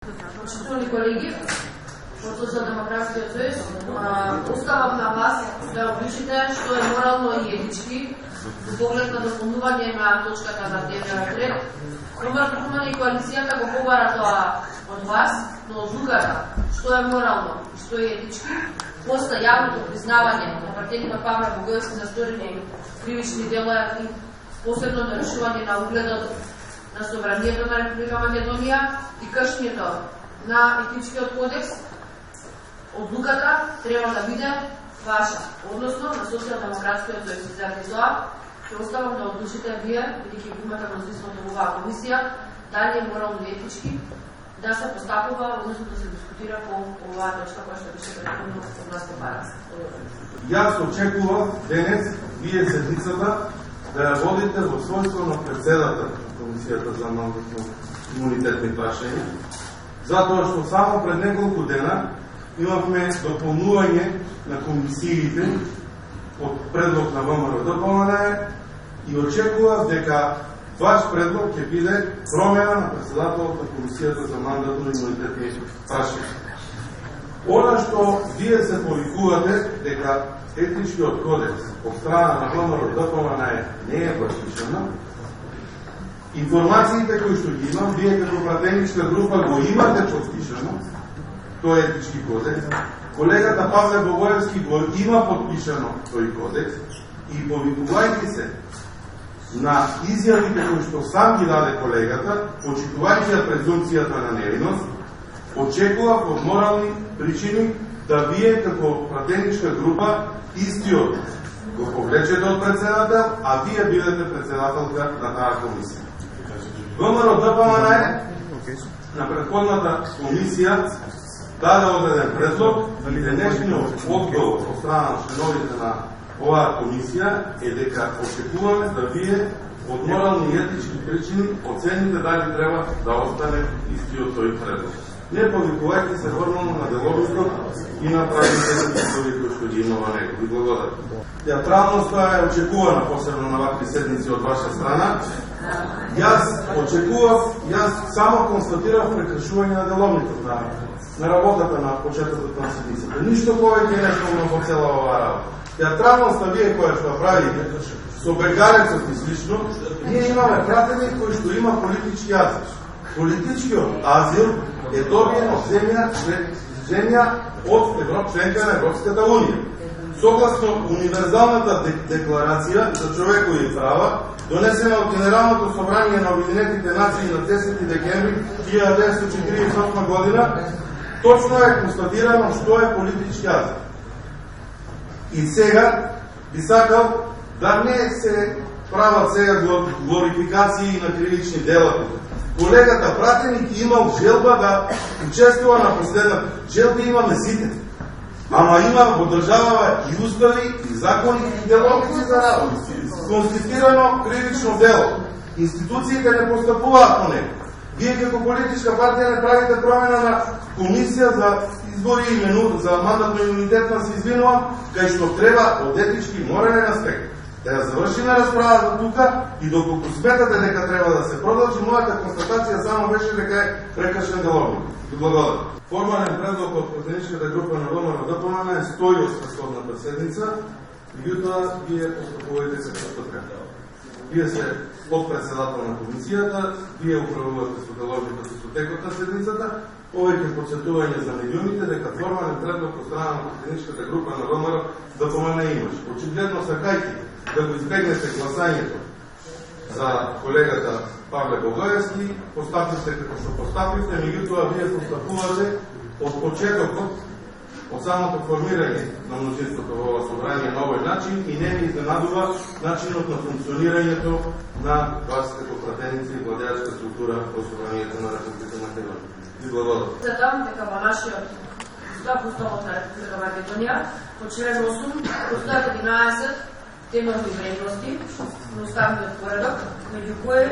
Почитувани колеги, од Социјалдемократскиот сојуз, оставам на вас да одлучите што е морално и етички во поглед на дополнување на точката на дневниот ред. Комар и коалицијата го побара тоа од вас, но одлуката што е морално и што е етички, после јавното признавање на партијата Павле Богоевски за сторени кривични дела и посебно нарушување на угледот на собранието на Република Македонија и кршењето на етичкиот кодекс, одлуката треба да биде ваша, односно на Социјалдемократскиот сојуз. Заради тоа ќе оставам да одлучите вие, бидејќи имате мнозинството во оваа комисија, дали е морално и етички да се постапува, односно да се дискутира по оваа точка која што беше претходно од нас побара. Јас очекував денес вие седницата да ја водите во својство на председател на Комисијата за мандатно-имунитетни прашања, затоа што само пред неколку дена имавме дополнување на комисиите од предлог на ВМРО-ДПМН и очекував дека ваш предлог ќе биде промена на председателот на Комисијата за мандатно-имунитетни прашања. Она што вие се повикувате дека етичкиот кодекс од страна на ВМРО-ДПМН не е подпишана, информациите кои што ги имам, вие како пратеничка група го имате подпишано, тој етички кодекс, колегата Павле Богоевски го има подпишано тој кодекс и повикувајќи се на изјавите кои што сам ги даде колегата, почитувајќи ја презумцијата на невиност, очекував од морални причини да вие како пратеничка група истиот го повлечете од председател, а вие бидете председателка на таа комисија. ВМРО-ДПМН на претходната комисија даде одреден предлог и денешниот одговор од страна на членовите на оваа комисија е дека очекуваме да вие од морални и етички причини оцените дали треба да остане истиот тој предлог. Не повикувајќи се формално на деловникот и на правните услови кои што ги има во него. Ви благодарам. Театралноста е очекувана посебно на вакви седници од ваша страна. Јас само констатирав прекршување на деловникот на работата на почетокот на седницата. Ништо повеќе не е во цела оваа работа. Театралноста вие која што правите со бегарецот и слично, ние имаме пратеник кој што има политички азил. Политичкиот азил е добиен од земја од членка на Европската унија. Согласно Универзалната декларација за човекови права, донесена од Генералното собрание на Обединетите нации на 10 декември 1948 година, точно е констатирано што е политички азил. И сега би сакал да не се прават сега глорификации на кривични дела. Колегата пратеник имал желба да учествува на последната. Желби имаме сите. Ама има во државава и устави, и закони, и деловници за работа. Конституирано кривично дело. Институциите не постапуваат по него. Вие како политичка партија не правите промена на комисија за избори и за мандатно-имунитетна се извинувам, кај што треба од етички морален аспект. Да ја завршиме расправата тука и доколку сметате дека треба да се продолжи, мојата констатација само беше дека е прекршен деловник. Благодарам. Формален предлог од пратеничката група на ВМРО-ДПМН стои од претходната седница, меѓутоа вие постапувате како така. Вие се подпредседател на комисијата, вие управувате со деловникот и со текот на седницата, повеќе подсетување за меѓуните дека формален предлог од страна на пратеничката група на ВМРО-ДПМН имаш. Очигледно сакајќи да го избегнете гласањето за колегата Павле Богоевски, постапивте како што постапивте, меѓутоа вие постапувате од почетокот, од самото формирање на мнозинството во ова собрание на овој начин и не ни изненадува начинот на функционирањето на вас како пратеници и владеачка структура во собранието на Република Македонија. Ви благодарам. Задам дека во нашиот Уставот на Република Македонија, по член 8, постојат 11 темелни вредности на уставниот поредок, меѓу кои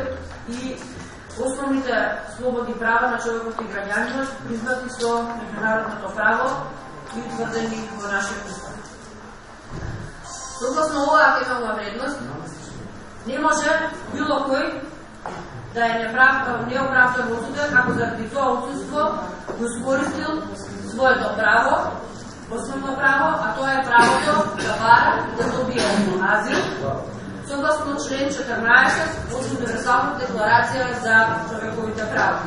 и основните слободни права на човекот и граѓанинот, признати со меѓународното право и утврдени во нашиот устав. Согласно оваа темелна вредност, не може било кој да е неоправдано осуден ако заради тоа отсутство го искористил своето право, основно право, а тоа е правото да бара и да добие азил, согласно член 14 од Универсалната декларација за човековите права.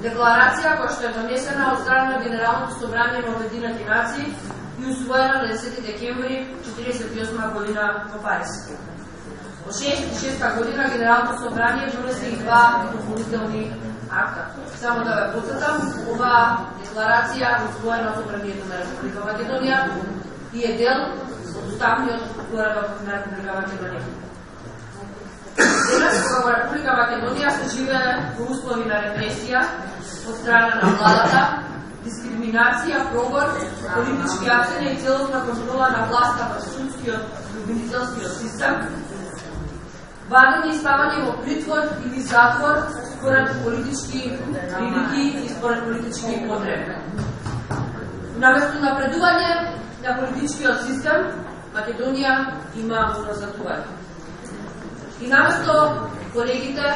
Декларација која што е донесена од страна на Генералното собрание на Обединените нации и усвоена на 10 декември 1948 година во Париз. Во 1966 година Генералното собрание донесе и два дополнителни акта. Само да ве потсетам, оваа декларација е усвоена од Собранието на Република Македонија и е дел од уставниот поредок на Република Македонија. Денес, кога во Република Македонија се живее во услови на репресија од страна на владата, дискриминација, прогон, политички акција и целосна контрола на власта во судскиот и обвинителскиот систем, вадење и ставање во притвор или затвор според политички прилики и според политички потреби. Наместо напредување на политичкиот систем, Македонија има уназадување. И наместо колегите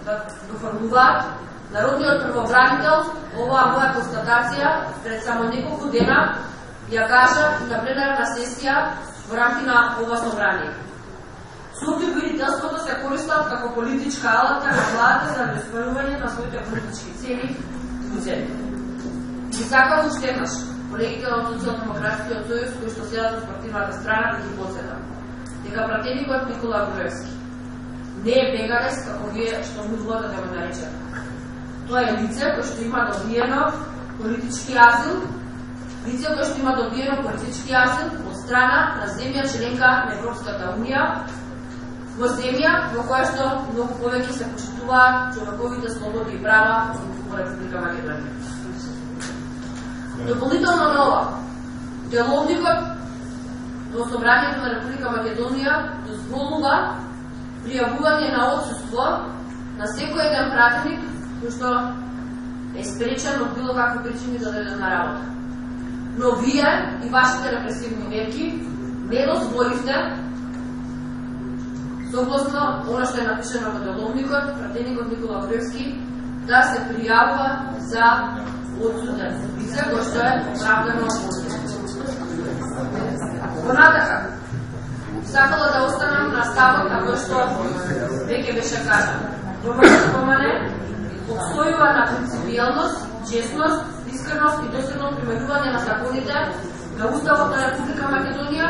да го формуваат народниот првобранител, оваа моја констатација пред само неколку дена ја кажа на пленарна сесија во рамки на ова собрание. Сообвинителството се користат како политичка алатка на владата за остварување на своите политички цели и цели. И сакам уште еднаш колегите од Социјалдемократскиот сојуз кои што седат од партивната страна да ги потсетам дека пратеникот Никола Груевски не е бегалец како вие што му волате да го наречете. Тоа е лице кој што има добиено политички азил, лице кој што има добиено политички азил од страна на земја членка на Европската унија, во земја во која што многу повеќе се почитуваат човековите слободи и права во Република Македонија. Дополнително на ова, деловникот во Собранието на Република Македонија дозволува пријавување на отсуство на секој еден пратеник кој што е спречен од било какви причини да дојде на работа. Но вие и вашите репресивни мерки не дозволивте, согласно она што е напишено во деловникот, пратеникот Никола Груевски да се пријавува за отсуден лице кој што е оправдано осуден. Понатака, сакала да останам на ставот на кој што веќе беше кажано. Промањето спомане обстојува на принципијалност, честност, искреност и доследно примерување на законите на Уставот на Република Македонија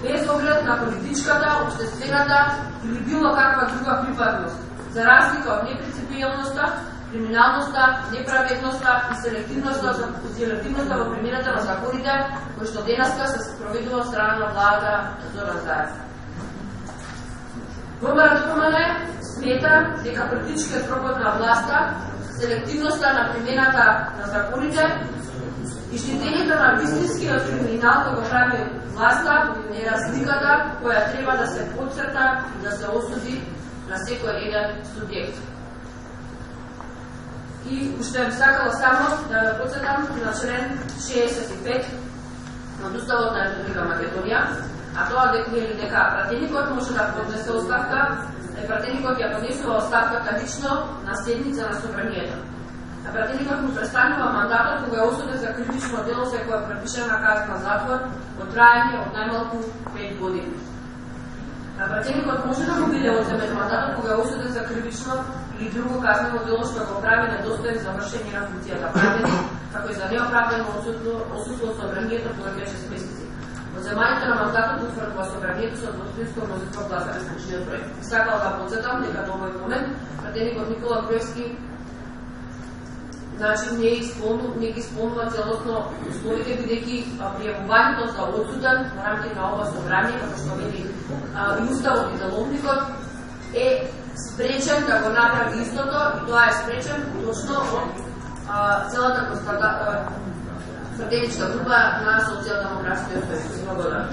без оглед на политичката, општествената или било каква друга припадност, за разлика од непринципијалноста, криминалноста, неправедноста и селективноста во примената на законите кои што денеска се спроведува од страна на владата Зоран Заев. ВМР смета дека политичкиот прогон на власта, селективноста на примената на законите и штитењето на вистинскиот криминал кој го прави власта е разликата која треба да се потцрта и да се осуди на секој еден субјект. И уште би сакала само да ве потсетам на член 65 од Уставот на Република Македонија, а тоа вели дека пратеникот може да поднесе оставка, пратеникот ја поднесува оставката лично на седница на собранието. А пратеникот му престанува мандатот кога е осуден за кривично дело за која е препишена казна затвор од траење од најмалку 5 години. А пратеникот може да му биде одземен мандатот кога е осуден за кривично или друго казнено дело што го прави недостоен за вршење на функцијата пратеник, како и за неоправдано отсутство од собранието повеќе 6 месеци. Одземањето на мандатот утврдува собранието со двотреинско мнозинство гласа на случниот број. Сакала да потсетам дека до овој момент пратеникот Никола Груевски не ги исполнува целосно условите, бидејќи пријавувањето за отсуден во рамки на ова собрание, како што вели и Уставот и деловникот, е спречен да го направи истото и тоа е спречен точно од целата пратеничка група на Социјалдемократскиот сојуз. Благодарам.